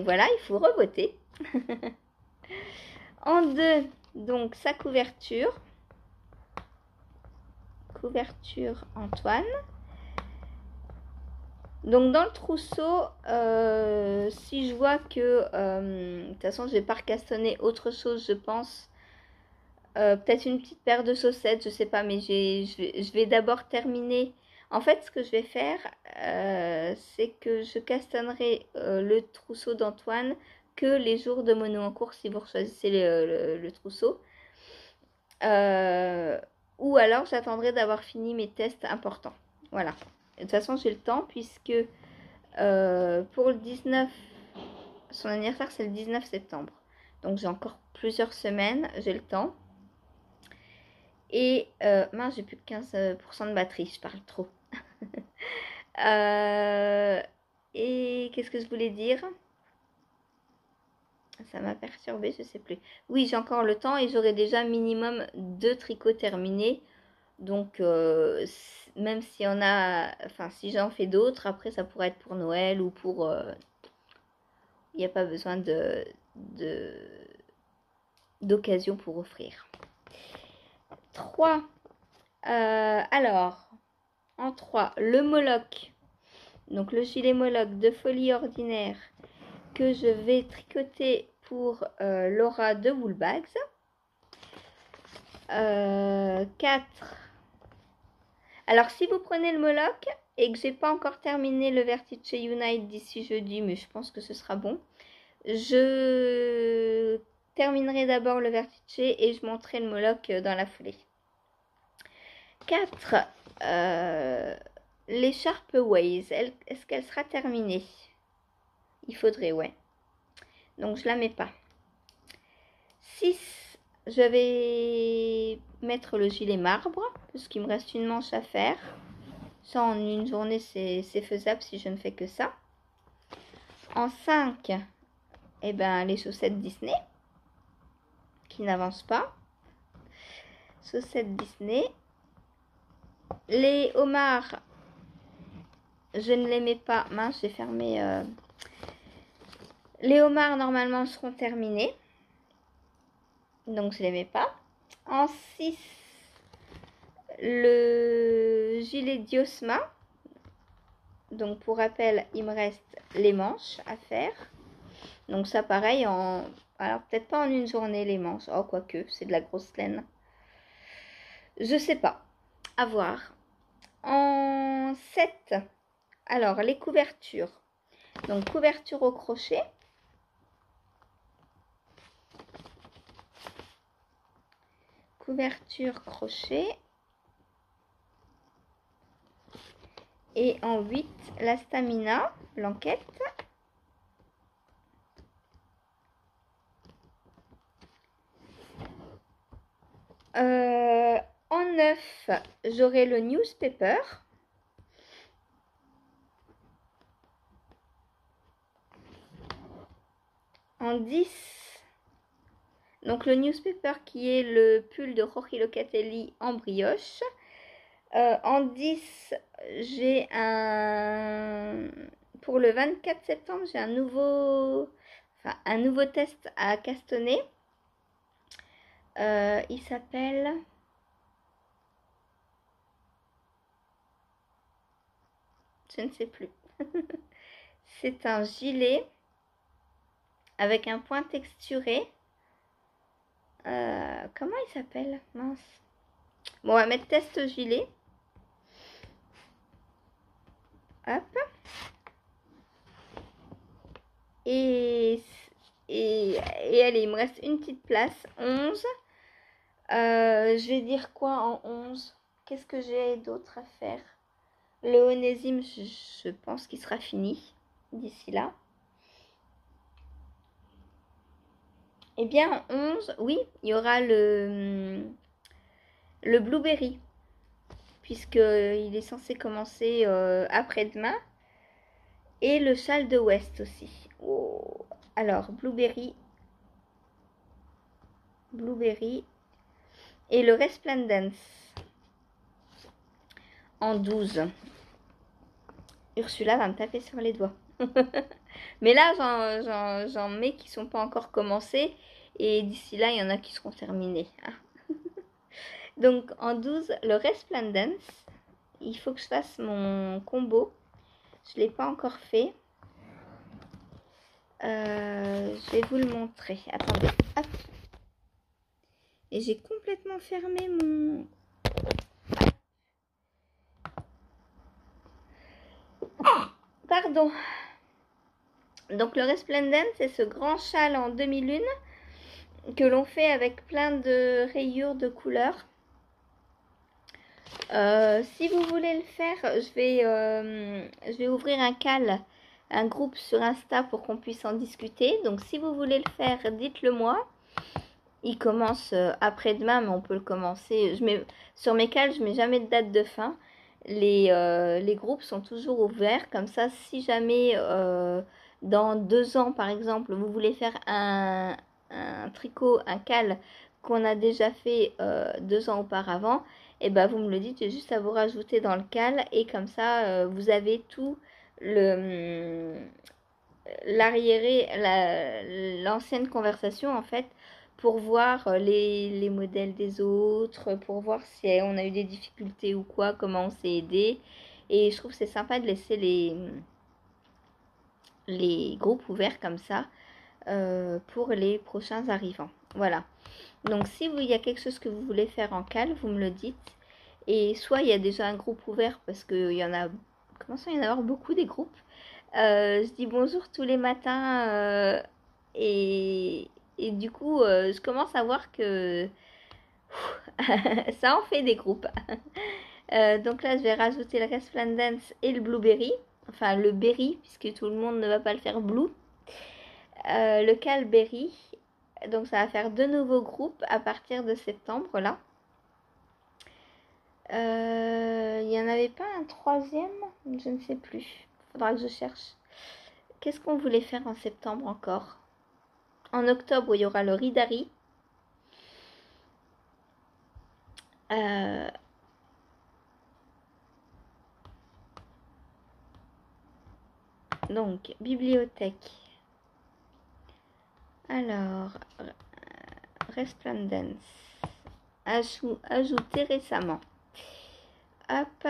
Speaker 1: voilà, il faut revoter. En 2, donc, sa couverture. Couverture Antoine. Donc, dans le trousseau, si je vois que... de toute façon, je vais pas recastonner autre chose, je pense. Peut-être une petite paire de chaussettes, je sais pas, mais je vais d'abord terminer. En fait, ce que je vais faire, c'est que je castonnerai le trousseau d'Antoine que les jours de mono en cours si vous choisissez le trousseau. Ou alors, j'attendrai d'avoir fini mes tests importants. Voilà. De toute façon, j'ai le temps puisque pour le 19, son anniversaire, c'est le 19 septembre. Donc, j'ai encore plusieurs semaines, j'ai le temps. Et mince, j'ai plus que 15% de batterie, je parle trop. Et qu'est-ce que je voulais dire? Ça m'a perturbée, je sais plus. Oui, j'ai encore le temps et j'aurai déjà minimum 2 tricots terminés. Donc, même s'il y en a, enfin, si j'en fais d'autres, après, ça pourrait être pour Noël ou pour... il n'y a pas besoin d'occasion pour offrir. 3. Alors, en 3, le Moloch. Donc, le gilet Moloch de Folie Ordinaire que je vais tricoter pour Laura de Woolbags. 4. Alors, si vous prenez le Moloch et que j'ai pas encore terminé le Vertice Unite d'ici jeudi, mais je pense que ce sera bon, je terminerai d'abord le Vertice et je monterai le Moloch dans la foulée. 4. L'écharpe Waze, est-ce qu'elle sera terminée? Il faudrait, ouais. Donc, je la mets pas. 6. Je vais mettre le gilet marbre, parce qu'il me reste une manche à faire. Ça, en une journée, c'est faisable si je ne fais que ça. En 5, eh ben, les chaussettes Disney, qui n'avancent pas. Chaussettes Disney. Les homards je ne les mets pas. Mince, j'ai fermé. Les homards, normalement, seront terminés. Donc, je ne les mets pas. En 6, le gilet Diosma. Donc, pour rappel, il me reste les manches à faire. Donc, ça, pareil, alors, peut-être pas en une journée, les manches. Oh, quoique, c'est de la grosse laine. Je sais pas. À voir. En 7, alors, les couvertures. Donc, couverture au crochet. Couverture crochet. Et en 8, la stamina, blanquette. En 9, j'aurai le newspaper. En 10, donc le newspaper qui est le pull de Jorge Locatelli en brioche. En 10, j'ai pour le 24 septembre, j'ai un nouveau test à castonner. Il s'appelle... Je ne sais plus. C'est un gilet avec un point texturé. Comment il s'appelle? Mince. Bon, on va mettre test gilet. Hop. Et allez, il me reste une petite place. 11. Je vais dire quoi en 11? Qu'est-ce que j'ai d'autre à faire? Le onésime, je pense qu'il sera fini d'ici là. Eh bien, en 11, oui, il y aura le blueberry, puisqu'il est censé commencer après-demain. Et le châle de West aussi. Oh. Alors, blueberry. Et le Resplendence. En 12. Ursula va me taper sur les doigts. Mais là, j'en mets qui sont pas encore commencés. Et d'ici là, il y en a qui seront terminés. Hein. Donc, en 12, le Resplendence. Il faut que je fasse mon combo. Je ne l'ai pas encore fait. Je vais vous le montrer. Attendez. Hop. Et j'ai complètement fermé mon... Pardon. Donc le Resplendent, c'est ce grand châle en demi-lune que l'on fait avec plein de rayures de couleurs. Si vous voulez le faire, je vais ouvrir un groupe sur Insta pour qu'on puisse en discuter. Donc si vous voulez le faire, dites-le moi. Il commence après-demain, mais on peut le commencer. Sur mes cales, je mets jamais de date de fin. Les groupes sont toujours ouverts. Comme ça, si jamais dans 2 ans, par exemple, vous voulez faire un tricot, un cal qu'on a déjà fait 2 ans auparavant, et ben vous me le dites, j'ai juste à vous rajouter dans le cal. Et comme ça, vous avez tout l'arriéré, l'ancienne conversation en fait, pour voir les modèles des autres, pour voir si on a eu des difficultés ou quoi, comment on s'est aidé. Et je trouve que c'est sympa de laisser les groupes ouverts comme ça pour les prochains arrivants. Voilà. Donc si il y a quelque chose que vous voulez faire en cal, vous me le dites. Et soit il y a déjà un groupe ouvert parce qu'il y en a... Commence à y en avoir beaucoup des groupes. Je dis bonjour tous les matins et du coup, je commence à voir que ça en fait des groupes. Donc là, je vais rajouter le Resplendence et le Blueberry. Enfin, le Berry, puisque tout le monde ne va pas le faire Blue. Le Calberry. Donc ça va faire 2 nouveaux groupes à partir de septembre, là. Il n'y en avait pas un troisième? Je ne sais plus. Faudra que je cherche. Qu'est-ce qu'on voulait faire en septembre encore? En octobre, il y aura le Ridari. Donc, bibliothèque. Alors, Resplendence. Ajouté récemment. Hop.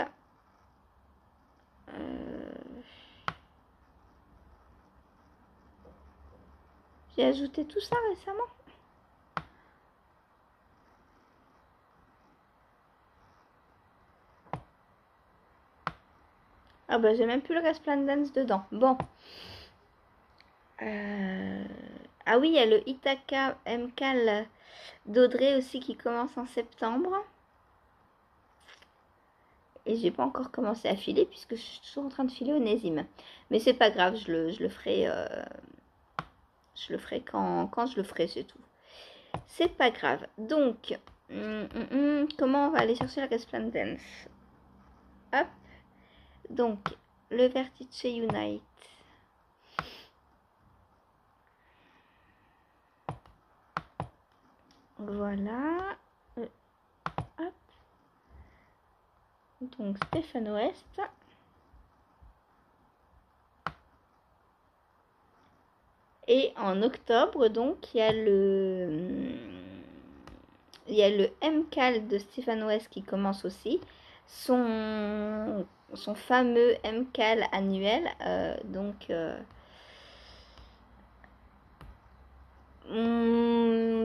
Speaker 1: J'ai ajouté tout ça récemment. Ah bah j'ai même plus le Resplendence dedans. Bon. Ah oui, il y a le Ithaka MKAL d'Audrey aussi qui commence en septembre. Et j'ai pas encore commencé à filer puisque je suis toujours en train de filer Onésime. Mais c'est pas grave, je le ferai quand je le ferai, c'est tout. C'est pas grave. Donc, comment on va aller chercher la Resplendence? Hop. Donc, le Vertice Unite. Voilà. Hop. Donc, Stéphane Ouest. Et en octobre, donc, il y a le MKAL de Stéphane Ouest qui commence aussi. Son fameux MKAL annuel.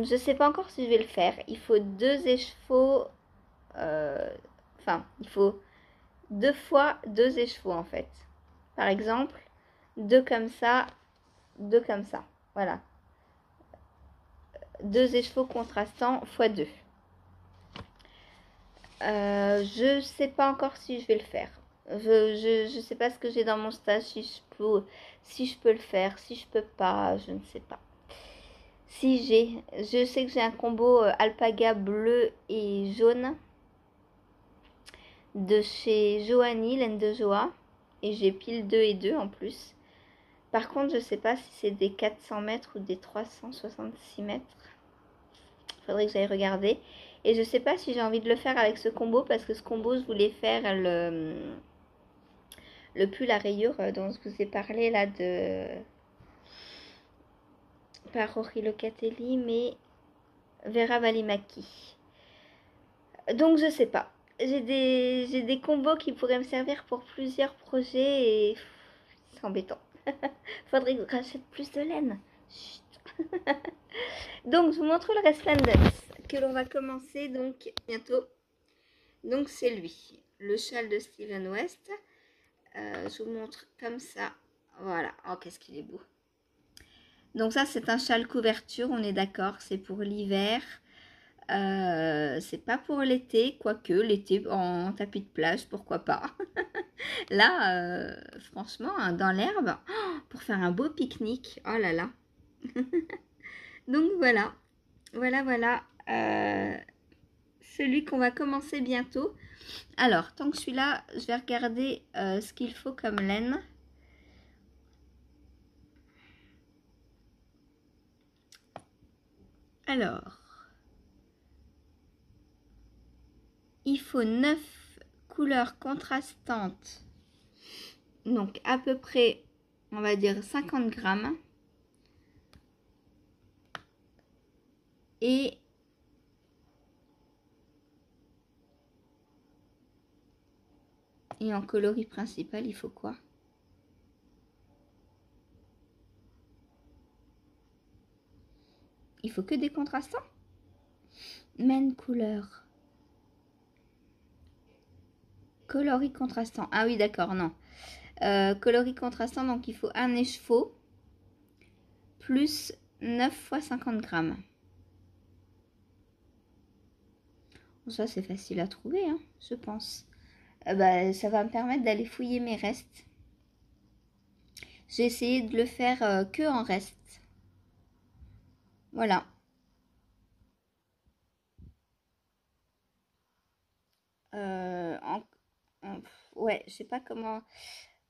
Speaker 1: Je sais pas encore si je vais le faire. Il faut 2 écheveaux. Il faut 2 fois 2 écheveaux en fait. Par exemple, 2 comme ça, 2 comme ça. Voilà. 2 écheveaux contrastants x 2. Je sais pas encore si je vais le faire. Je sais pas ce que j'ai dans mon stage, si je peux le faire, si je peux pas, je ne sais pas. Je sais que j'ai un combo alpaga bleu et jaune de chez Joanie, laine de Joa, et j'ai pile 2 et 2 en plus. Par contre, je sais pas si c'est des 400 mètres ou des 366 mètres. Faudrait que j'aille regarder. Et je sais pas si j'ai envie de le faire avec ce combo, parce que ce combo, je voulais faire le pull à rayures dont je vous ai parlé là par Rory Locatelli, mais Vera Valimaki. Donc je sais pas. J'ai des combos qui pourraient me servir pour plusieurs projets et c'est embêtant. Faudrait que je rachète plus de laine. Chut. Donc je vous montre le Resplendence que l'on va commencer donc bientôt. Donc c'est lui, le châle de Steven West. Je vous montre comme ça. Voilà. Oh, qu'est-ce qu'il est beau. Donc ça, c'est un châle couverture, on est d'accord. C'est pour l'hiver. C'est pas pour l'été, quoique l'été en tapis de plage, pourquoi pas. Là, franchement, dans l'herbe, pour faire un beau pique-nique. Oh là là. Donc voilà. Voilà. Celui qu'on va commencer bientôt. Alors, tant que je suis là, je vais regarder ce qu'il faut comme laine. Alors, il faut 9 couleurs contrastantes. Donc, à peu près, on va dire 50 grammes. Et en coloris principal, il faut quoi? Il faut que des contrastants? Main couleur. Coloris contrastant. Ah oui, d'accord, non. Coloris contrastant, donc il faut un écheveau plus 9 fois 50 grammes. Ça, c'est facile à trouver, hein, je pense. Ça va me permettre d'aller fouiller mes restes. J'ai essayé de le faire que en reste. Voilà. Ouais, je sais pas comment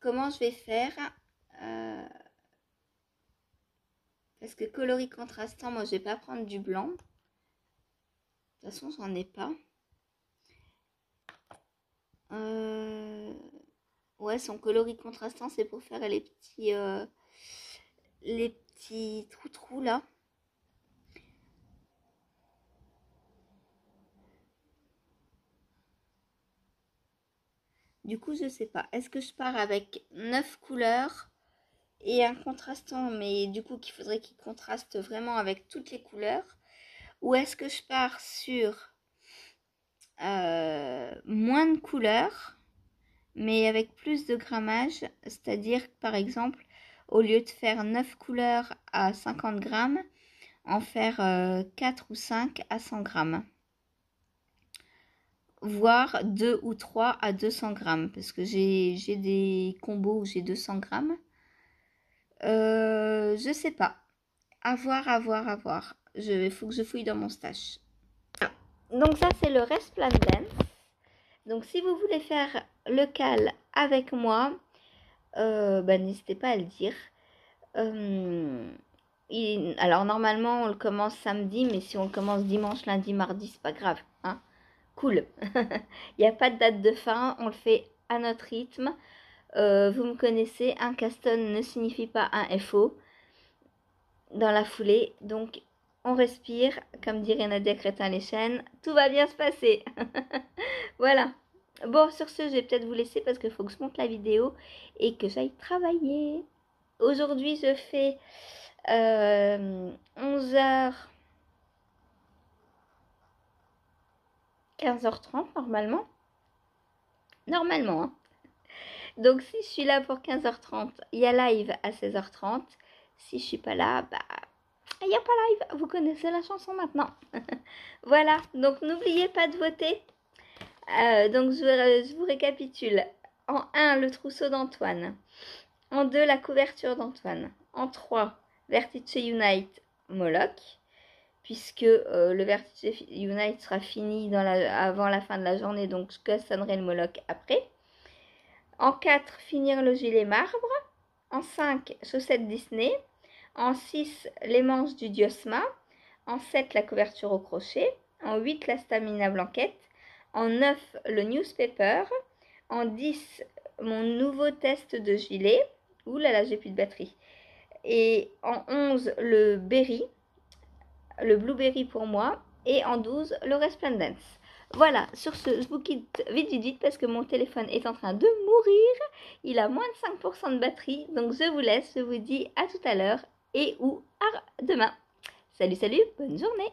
Speaker 1: je vais faire. Parce que coloris contrastant, moi, je vais pas prendre du blanc. De toute façon, j'en ai pas. Ouais, son coloris contrastant, c'est pour faire les petits trous là. Du coup, je sais pas. Est-ce que je pars avec 9 couleurs et un contrastant, mais du coup, qu'il faudrait qu'il contraste vraiment avec toutes les couleurs? Ou est-ce que je pars sur moins de couleurs, mais avec plus de grammage? C'est-à-dire, par exemple, au lieu de faire 9 couleurs à 50 grammes, en faire 4 ou 5 à 100 grammes. Voire 2 ou 3 à 200 grammes. Parce que j'ai des combos où j'ai 200 grammes. Je sais pas. À voir, à voir, à voir. Il faut que je fouille dans mon stash. Donc ça, c'est le Resplendence. Donc si vous voulez faire le cal avec moi, n'hésitez pas à le dire. Alors normalement, on le commence samedi, mais si on le commence dimanche, lundi, mardi, c'est pas grave. Hein, cool. Il n'y a pas de date de fin, on le fait à notre rythme. Vous me connaissez, un Caston ne signifie pas un FO dans la foulée. Donc, on respire, comme dirait Nadia Crétin-Lechaine, tout va bien se passer. Voilà. Bon, sur ce, je vais peut-être vous laisser parce qu'il faut que je monte la vidéo et que j'aille travailler. Aujourd'hui, je fais 11h, 15h30 normalement. Normalement, hein. Donc, si je suis là pour 15h30, il y a live à 16h30. Si je suis pas là, bah, il n'y a pas live. Vous connaissez la chanson maintenant. Voilà. Donc, n'oubliez pas de voter. Donc, je vous récapitule. En 1, le trousseau d'Antoine. En 2, la couverture d'Antoine. En 3, Vertice Unite Moloch. Puisque le Vertice Unite sera fini avant la fin de la journée. Donc, je customnerai le Moloch après. En 4, finir le gilet marbre. En 5, chaussettes Disney. En 6, les manches du Diosma. En 7, la couverture au crochet. En 8, la stamina blanquette. En 9, le newspaper. En 10, mon nouveau test de gilet. Ouh là là, j'ai plus de batterie. Et en 11, le berry. Le blueberry pour moi. Et en 12, le resplendence. Voilà, sur ce, je vous quitte vite parce que mon téléphone est en train de mourir. Il a moins de 5% de batterie. Donc je vous laisse, je vous dis à tout à l'heure et ou à demain. Salut, salut, bonne journée.